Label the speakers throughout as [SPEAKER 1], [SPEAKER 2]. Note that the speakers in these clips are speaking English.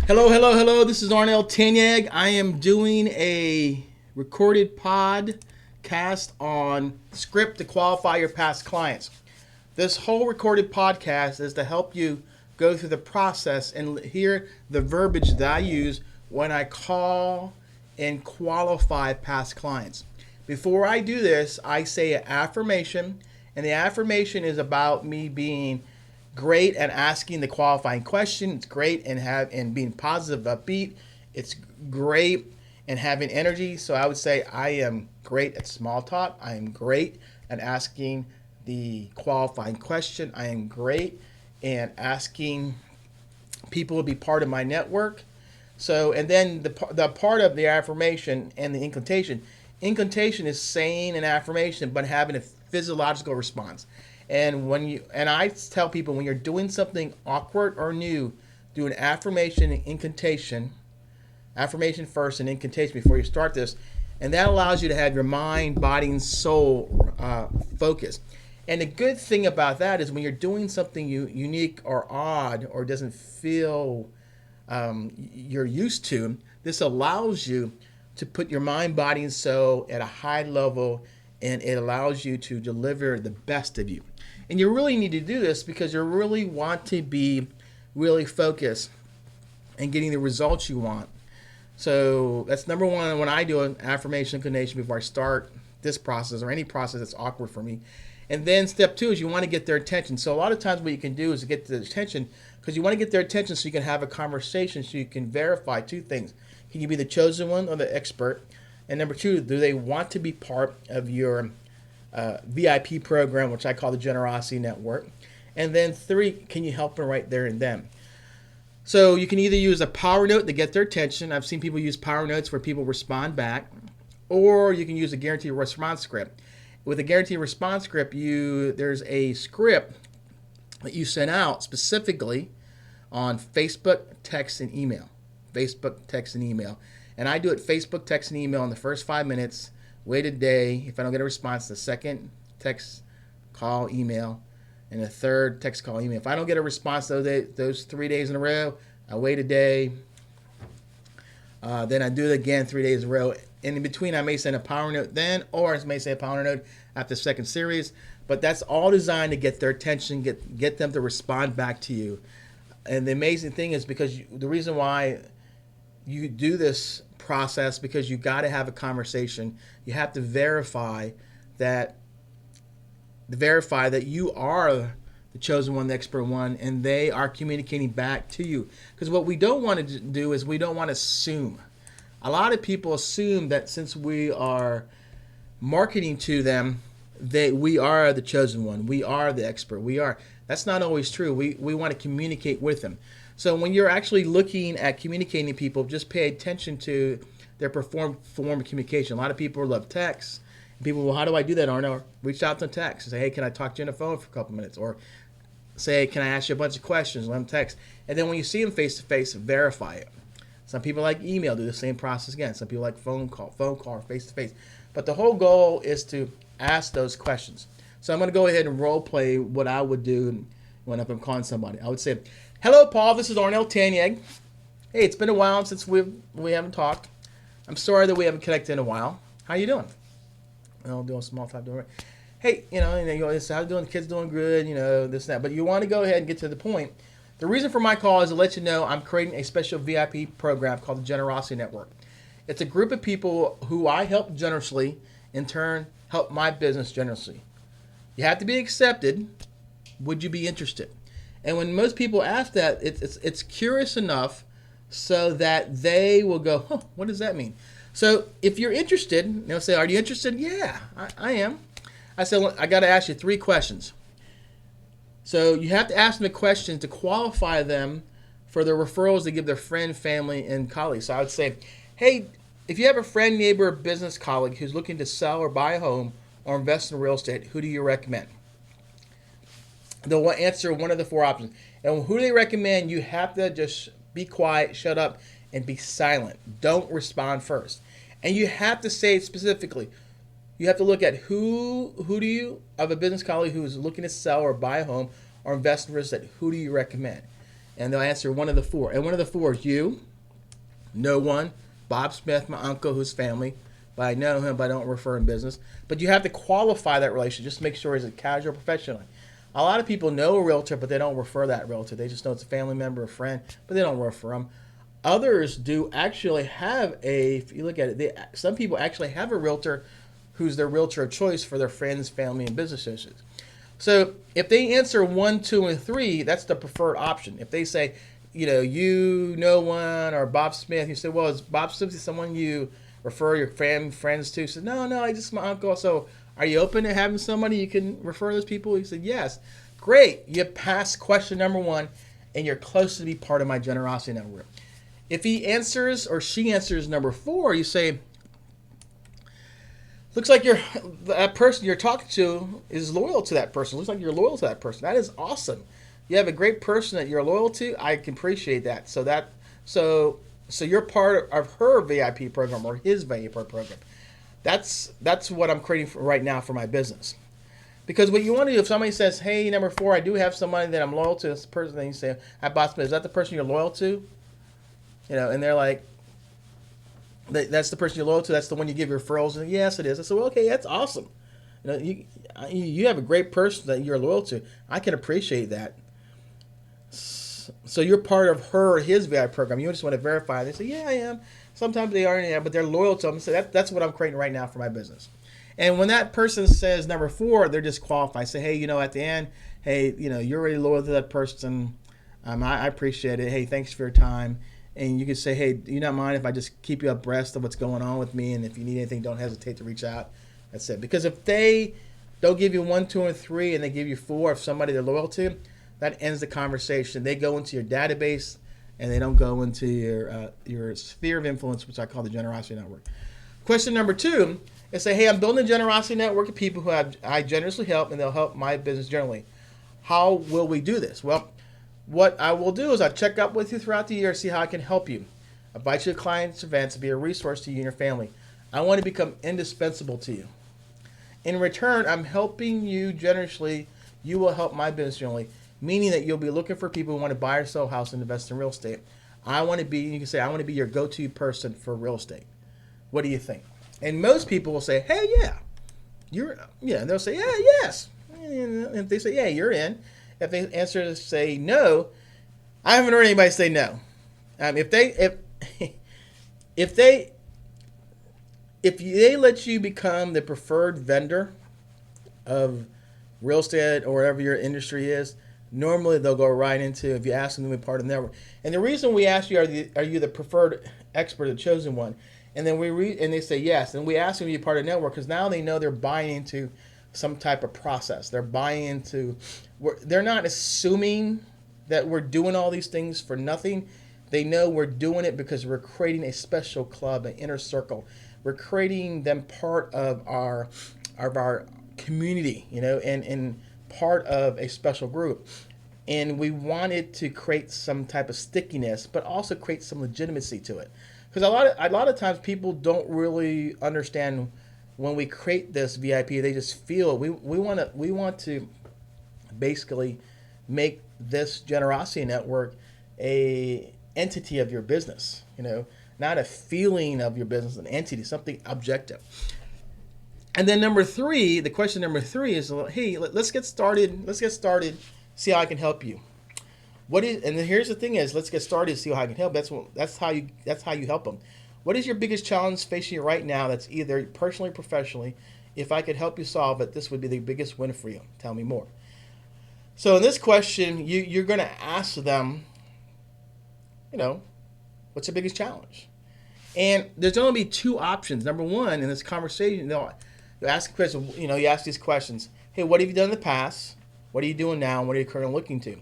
[SPEAKER 1] Hello, hello, hello. This is Tanyag. I am doing a recorded podcast on script to qualify your past clients. This whole recorded podcast is to help you go through the process and hear the verbiage that I use when I call and qualify past clients. Before I do this, I say an affirmation, and the affirmation is about me being great at asking the qualifying question. It's great and being positive, upbeat. It's great and having energy. So I would say I am great at small talk. I am great at asking the qualifying question. I am great at asking people to be part of my network. So, and then the part of the affirmation and the incantation. Incantation is saying an affirmation but having a physiological response. And I tell people, when you're doing something awkward or new, do an affirmation and incantation. Affirmation first and incantation before you start this. And that allows you to have your mind, body, and soul focused. And the good thing about that is when you're doing something unique or odd or doesn't feel you're used to, this allows you to put your mind, body, and soul at a high level, and it allows you to deliver the best of you. And you really need to do this because you really want to be really focused and getting the results you want. So that's number one when I do an affirmation inclination before I start this process or any process that's awkward for me. And then step two is you want to get their attention. So a lot of times what you can do is to get their attention because you want to get their attention so you can have a conversation so you can verify two things. Can you be the chosen one or the expert? And number two, do they want to be part of your VIP program, which I call the Generosity Network? And then three, can you help them right there and then? So you can either use a power note to get their attention. I've seen people use power notes where people respond back, or you can use a guaranteed response script. With a guaranteed response script, there's a script that you send out specifically on Facebook, text, and email. Facebook, text, and email. And I do it Facebook, text, and email in the first 5 minutes. Wait a day. If I don't get a response, the second text, call, email, and the third text, call, email. If I don't get a response those 3 days in a row, I wait a day. Then I do it again 3 days in a row. And in between, I may send a power note then, or I may send a power note after the second series. But that's all designed to get their attention, get them to respond back to you. And the amazing thing is the reason why you do this process because you got to have a conversation. You have to verify that you are the chosen one, the expert one, and they are communicating back to you. Because what we don't want to do is we don't want to assume. A lot of people assume that since we are marketing to them, we are the chosen one, we are the expert, That's not always true. We want to communicate with them. So when you're actually looking at communicating to people, just pay attention to their form of communication. A lot of people love text. People, well, how do I do that, Arno? Reach out to text and say, hey, can I talk to you on the phone for a couple minutes? Or say, can I ask you a bunch of questions? Let them text. And then when you see them face-to-face, verify it. Some people like email, do the same process again. Some people like phone call, or face-to-face. But the whole goal is to ask those questions. So I'm going to go ahead and role play what I would do when I'm calling somebody. I would say, hello, Paul. This is Tanyag. Hey, it's been a while since we haven't talked. I'm sorry that we haven't connected in a while. How you doing? I'll do a small talk. Hey, how you doing? The kids doing good. This and that. But you want to go ahead and get to the point. The reason for my call is to let you know I'm creating a special VIP program called the Generosity Network. It's a group of people who I help generously, in turn help my business generously. You have to be accepted. Would you be interested? And when most people ask that, it's curious enough so that they will go, huh, what does that mean? So if you're interested, they'll say, are you interested? Yeah, I am. I said, well, I got to ask you 3 questions. So you have to ask them the questions to qualify them for the referrals they give their friend, family, and colleagues. So I would say, hey, if you have a friend, neighbor, or business colleague who's looking to sell or buy a home or invest in real estate, who do you recommend? They'll answer one of the 4 options. And who they recommend, you have to just be quiet, shut up, and be silent. Don't respond first. And you have to say it specifically. You have to look at who do you, of a business colleague who is looking to sell or buy a home or invest in real estate, who do you recommend? and they'll answer one of the four. And one of the four is you, no one, Bob Smith, my uncle, who's family, but I know him, but I don't refer him business. But you have to qualify that relationship. Just make sure, is it casual or professional? A lot of people know a realtor, but they don't refer that realtor. They just know it's a family member, a friend, but they don't refer them. Others do actually have if you look at it, some people actually have a realtor who's their realtor of choice for their friends, family, and business associates. So if they answer 1, 2, and 3, that's the preferred option. If they say, no one, or Bob Smith, you say, well, is Bob Smith someone you refer your friends to? He said, no, I just my uncle. So are you open to having somebody you can refer those people? He said, yes. Great. You passed question number 1, and you're close to be part of my generosity network. If he answers or she answers number 4, you say, looks like that person you're talking to is loyal to that person. Looks like you're loyal to that person. That is awesome. You have a great person that you're loyal to. I can appreciate that. So you're part of her VIP program or his VIP program. That's what I'm creating right now for my business. Because what you want to do, if somebody says, hey, number 4, I do have somebody that I'm loyal to, this person, then you say, hi, boss, is that the person you're loyal to? And they're like, that's the person you're loyal to. That's the one you give your referrals. And yes, it is. I said, well, okay, that's awesome. You have a great person that you're loyal to. I can appreciate that. So you're part of her or his VI program. You just want to verify. They say, yeah, I am. Sometimes they aren't, yeah, but they're loyal to them. So that's what I'm creating right now for my business. And when that person says number 4, they're disqualified. Say, hey, at the end, hey, you're already loyal to that person. I appreciate it. Hey, thanks for your time. And you can say, hey, do you not mind if I just keep you abreast of what's going on with me? And if you need anything, don't hesitate to reach out. That's it. Because if they don't give you 1, 2, and 3, and they give you 4 of somebody they're loyal to, that ends the conversation. They go into your database, and they don't go into your sphere of influence, which I call the generosity network. Question number 2 is say, hey, I'm building a generosity network of people who I generously help, and they'll help my business generally. How will we do this? Well, what I will do is I'll check up with you throughout the year, see how I can help you. Invite you to clients' events to be a resource to you and your family. I want to become indispensable to you. In return, I'm helping you generously. You will help my business generally, meaning that you'll be looking for people who want to buy or sell a house and invest in real estate. I want to be your go-to person for real estate. What do you think? And most people will say, hey, yeah. And they'll say, yeah, yes. And if they say, yeah, you're in. If they answer to say no, I haven't heard anybody say no. If they let you become the preferred vendor of real estate or whatever your industry is, normally they'll go right into, if you ask them to be part of the network. And the reason we ask you, are you the preferred expert, the chosen one? And then and they say yes. And we ask them to be part of the network because now they know they're buying into some type of process. They're buying into, they're not assuming that we're doing all these things for nothing. They know we're doing it because we're creating a special club, an inner circle. We're creating them part of our community, and part of a special group. And we wanted to create some type of stickiness, but also create some legitimacy to it. Because a lot of times people don't really understand when we create this VIP, they just feel we want to basically make this generosity network a entity of your business, not a feeling of your business, an entity, something objective. And then the question number 3 is, hey, let's get started. See how I can help you. And here's the thing is, let's get started, see how I can help. That's how you help them. What is your biggest challenge facing you right now that's either personally or professionally? If I could help you solve it, this would be the biggest win for you. Tell me more. So in this question, you're going to ask them, what's your biggest challenge? And there's only be 2 options. Number 1, in this conversation, they'll ask a question, you ask these questions. Hey, what have you done in the past? What are you doing now? And what are you currently looking to?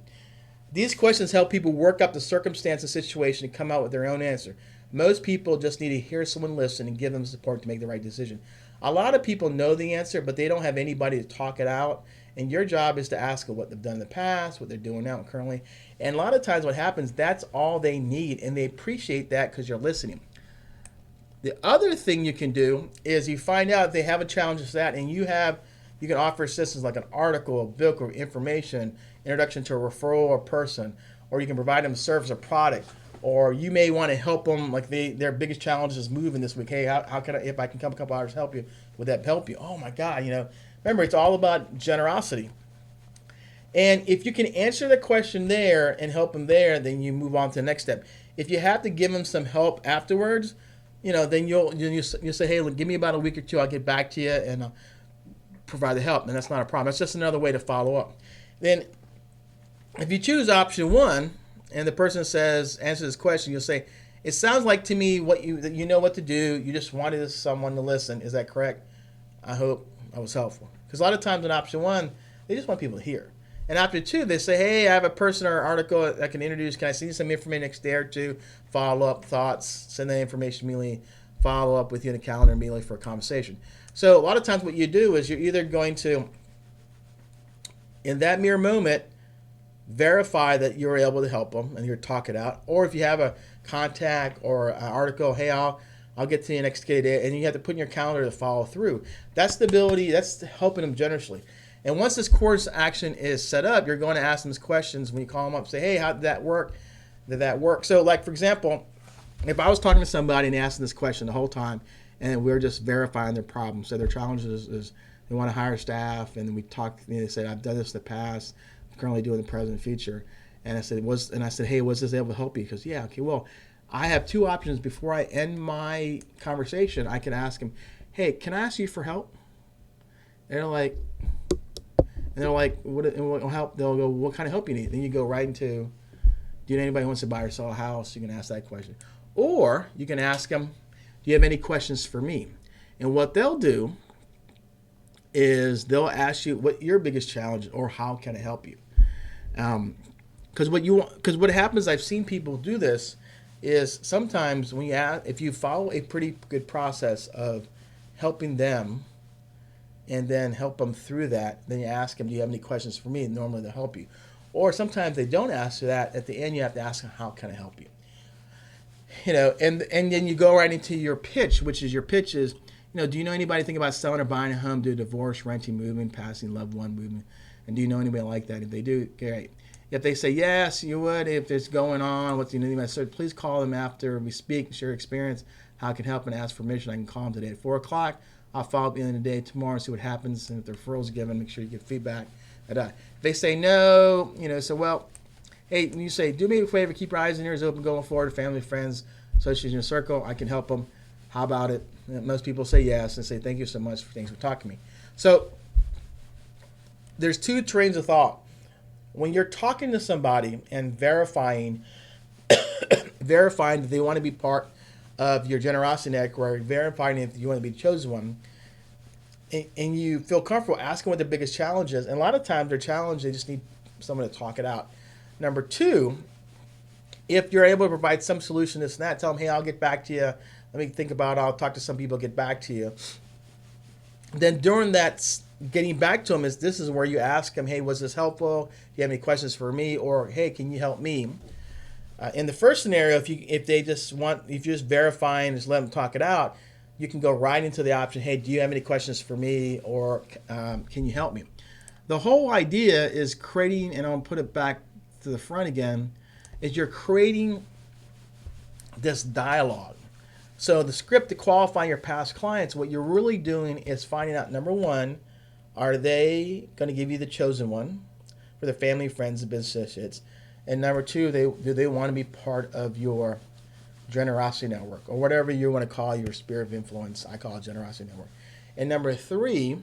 [SPEAKER 1] These questions help people work up the circumstance and situation and come out with their own answer. Most people just need to hear someone listen and give them support to make the right decision. A lot of people know the answer, but they don't have anybody to talk it out. And your job is to ask them what they've done in the past, what they're doing now and currently. And a lot of times what happens, that's all they need. And they appreciate that because you're listening. The other thing you can do is you find out if they have a challenge with that, and you can offer assistance like an article, a book, or information, introduction to a referral or person, or you can provide them a service or product, or you may want to help them, like their biggest challenge is moving this week. Hey, how can I, if I can come a couple hours help you, would that help you? Oh my God, remember, it's all about generosity. And if you can answer the question there and help them there, then you move on to the next step. If you have to give them some help afterwards, then you'll say, hey, look, give me about a week or two. I'll get back to you and I'll provide the help. And that's not a problem. That's just another way to follow up. Then if you choose option one and the person says, answer this question, you'll say, it sounds like to me that you know what to do. You just wanted someone to listen. Is that correct? I hope I was helpful. Because a lot of times in option one, they just want people to hear. And after two, they say, hey, I have a person or article I can introduce. Can I send you some information next day or two? Follow up thoughts, send that information immediately, follow up with you in the calendar immediately for a conversation. So a lot of times what you do is you're either going to, in that mere moment, verify that you're able to help them and you're talk it out. Or if you have a contact or an article, hey, I'll get to you next day, and you have to put in your calendar to follow through. That's the ability, that's helping them generously. And once this course action is set up, you're going to ask them these questions when you call them up. Say, hey, how did that work? Did that work? So, like, for example, if I was talking to somebody and asking this question the whole time, and we're just verifying their problem. So their challenge is they want to hire staff, and we talked. They said, I've done this in the past, I'm currently doing the present and future. And I said, hey, was this able to help you? Because yeah, okay, well, I have two options. Before I end my conversation, I can ask him, hey, can I ask you for help? And they're like, what help? They'll go, what kind of help you need? Then you go right into, do you know anybody who wants to buy or sell a house? You can ask that question. Or you can ask them, do you have any questions for me? And what they'll do is they'll ask you what your biggest challenge is, or how can I help you? Because what happens, I've seen people do this, is sometimes when if you follow a pretty good process of helping them, and then help them through that, then you ask them, do you have any questions for me? And normally they'll help you. Or sometimes they don't ask you that. At the end, you have to ask them, how can I help you? And then you go right into your pitch, which is do you know anybody think about selling or buying a home, do divorce, renting, moving, passing, loved one, moving? And do you know anybody like that? If they do, great. If they say yes, you would. If it's going on, what's the name? So please call them after we speak, share experience, how I can help, and ask permission. I can call them today at 4 o'clock. I'll follow up at the end of the day tomorrow and see what happens. And if the referral's given, make sure you give feedback. If they say no, well, hey, you say, do me a favor, keep your eyes and ears open going forward, family, friends, associates in your circle. I can help them. How about it? And most people say yes and say, thank you so much for talking to me. So there's two trains of thought. When you're talking to somebody and verifying that they want to be part of your generosity network, verifying if you want to be the chosen one, and you feel comfortable asking what their biggest challenge is. And a lot of times their challenge, they just need someone to talk it out. Number two, if you're able to provide some solution, this and that, tell them, hey, I'll get back to you. Let me think about it. I'll talk to some people, get back to you. Then during that getting back to them, this is where you ask them, hey, was this helpful? Do you have any questions for me? Or, hey, can you help me? In the first scenario, if you just verify and just let them talk it out, you can go right into the option, hey, do you have any questions for me, or can you help me? The whole idea is creating, and I'll put it back to the front again, is you're creating this dialogue. So the script to qualify your past clients, what you're really doing is finding out, number one, are they going to give you the chosen one for their family, friends, and business associates? And number two, do they want to be part of your generosity network, or whatever you want to call your sphere of influence? I call it generosity network. And number three,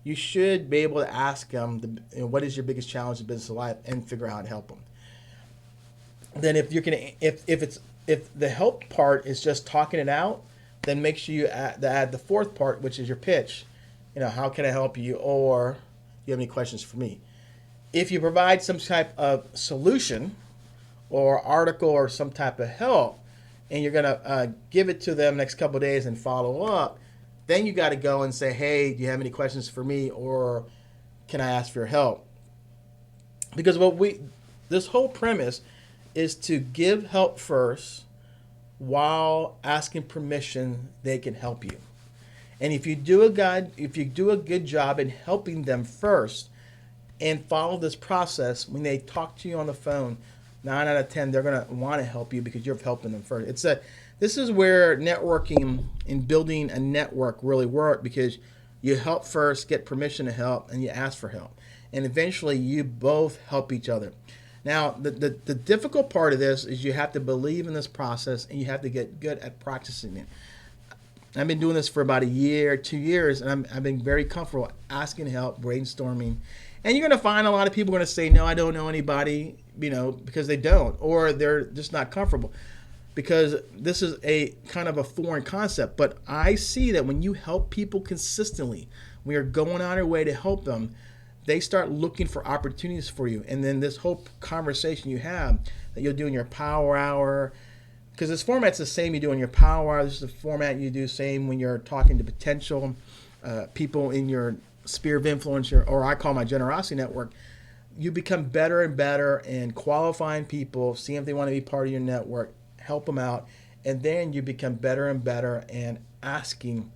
[SPEAKER 1] you should be able to ask them, what is your biggest challenge in business life, and figure out how to help them. Then if the help part is just talking it out, then make sure you add the fourth part, which is your pitch. How can I help you, or do you have any questions for me? If you provide some type of solution or article or some type of help, and you're going to give it to them next couple of days and follow up, then you got to go and say, hey, do you have any questions for me, or can I ask for your help? Because this whole premise is to give help first while asking permission they can help you. And if you do a good job in helping them first and follow this process, when they talk to you on the phone, 9 out of 10 they're going to want to help you because you're helping them first. This is where networking and building a network really work, because you help first, get permission to help, and you ask for help, and eventually you both help each other. Now, the difficult part of this is you have to believe in this process, and you have to get good at practicing it. I've been doing this for about a year, 2 years, and I've been very comfortable asking help, brainstorming. And you're going to find a lot of people are going to say, no, I don't know anybody, because they don't, or they're just not comfortable, because this is a kind of a foreign concept. But I see that when you help people consistently, when you're going out of your way to help them, they start looking for opportunities for you. And then this whole conversation you have that you'll do in your power hour, because this format's the same you do in your power hour. This is the format you do same when you're talking to potential people in your sphere of influence, or I call my generosity network. You become better and better in qualifying people, seeing if they want to be part of your network, help them out, and then you become better and better in asking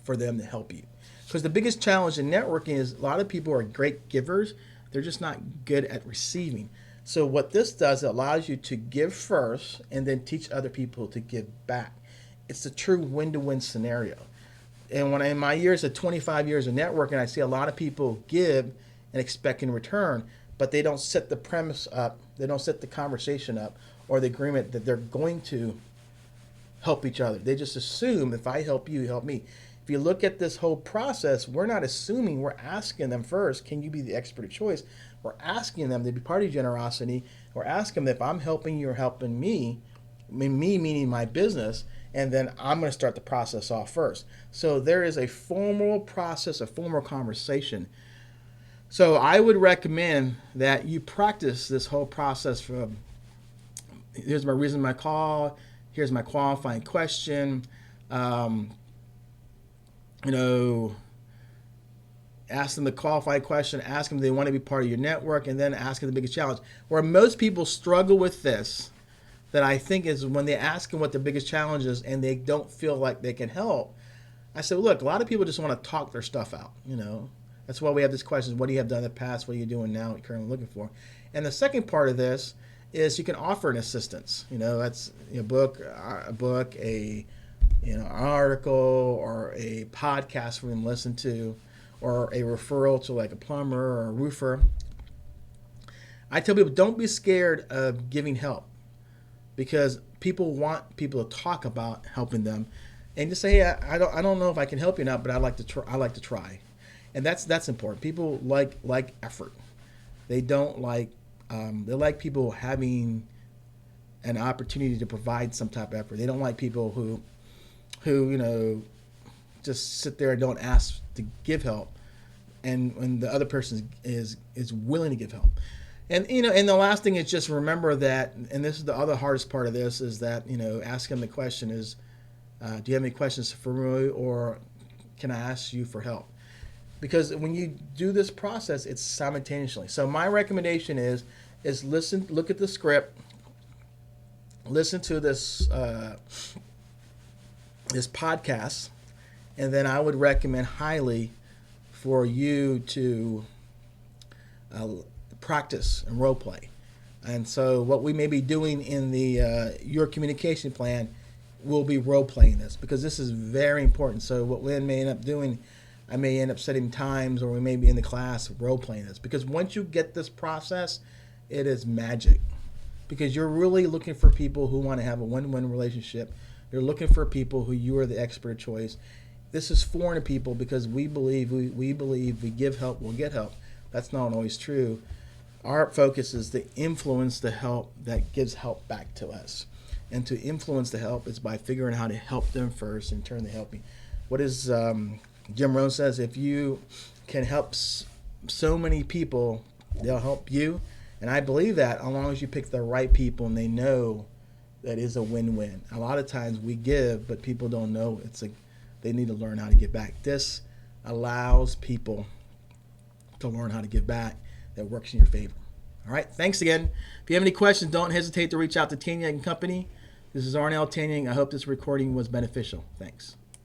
[SPEAKER 1] for them to help you. Because the biggest challenge in networking is a lot of people are great givers, they're just not good at receiving. So what this does, it allows you to give first and then teach other people to give back. It's a true win-to-win scenario. And when in my years of 25 years of networking, I see a lot of people give and expect in return, but they don't set the premise up, they don't set the conversation up or the agreement that they're going to help each other. They just assume if I help you, you help me. If you look at this whole process, we're not assuming, we're asking them first, can you be the expert of choice? We're asking them to be part of generosity. We're asking them if I'm helping you or helping me meaning my business, and then I'm going to start the process off first. So there is a formal process, a formal conversation. So I would recommend that you practice this whole process from, here's my reason my call, here's my qualifying question, ask them the qualified question, ask them if they want to be part of your network, and then ask them the biggest challenge. Where most people struggle with this, that I think is when they ask them what the biggest challenge is and they don't feel like they can help. I said, look, a lot of people just want to talk their stuff out, That's why we have this question, what do you have done in the past, what are you doing now, what you're currently looking for? And the second part of this is you can offer an assistance. That's a book, an article, or a podcast for them to listen to, or a referral to like a plumber or a roofer. I tell people, don't be scared of giving help, because people want people to talk about helping them, and just say, hey, I don't know if I can help you now, but I'd like to try. And that's important. People like effort. They don't like they like people having an opportunity to provide some type of effort. They don't like people who just sit there and don't ask to give help, and when the other person is willing to give help. And and the last thing is just remember that, and this is the other hardest part of this, is that ask them the question is, do you have any questions for me, or can I ask you for help? Because when you do this process, it's simultaneously. So my recommendation is listen, look at the script, listen to this this podcast, and then I would recommend highly for you to practice and role play. And so what we may be doing in the your communication plan will be role playing this, because this is very important. So what we may end up doing, I may end up setting times, or we may be in the class role playing this, because once you get this process, it is magic, because you're really looking for people who want to have a win-win relationship. You're looking for people who you are the expert choice. This is foreign to people, because we believe we give help, we'll get help. That's not always true. Our focus is to influence the help that gives help back to us. And to influence the help is by figuring out how to help them first and turn the helping. What is Jim Rohn says, if you can help so many people, they'll help you. And I believe that, as long as you pick the right people and they know that is a win-win. A lot of times we give, but people don't know they need to learn how to give back. This allows people to learn how to give back. That works in your favor. All right, thanks again. If you have any questions, don't hesitate to reach out to Tanyag & Company. This is Arnell Tanyag. I hope this recording was beneficial. Thanks.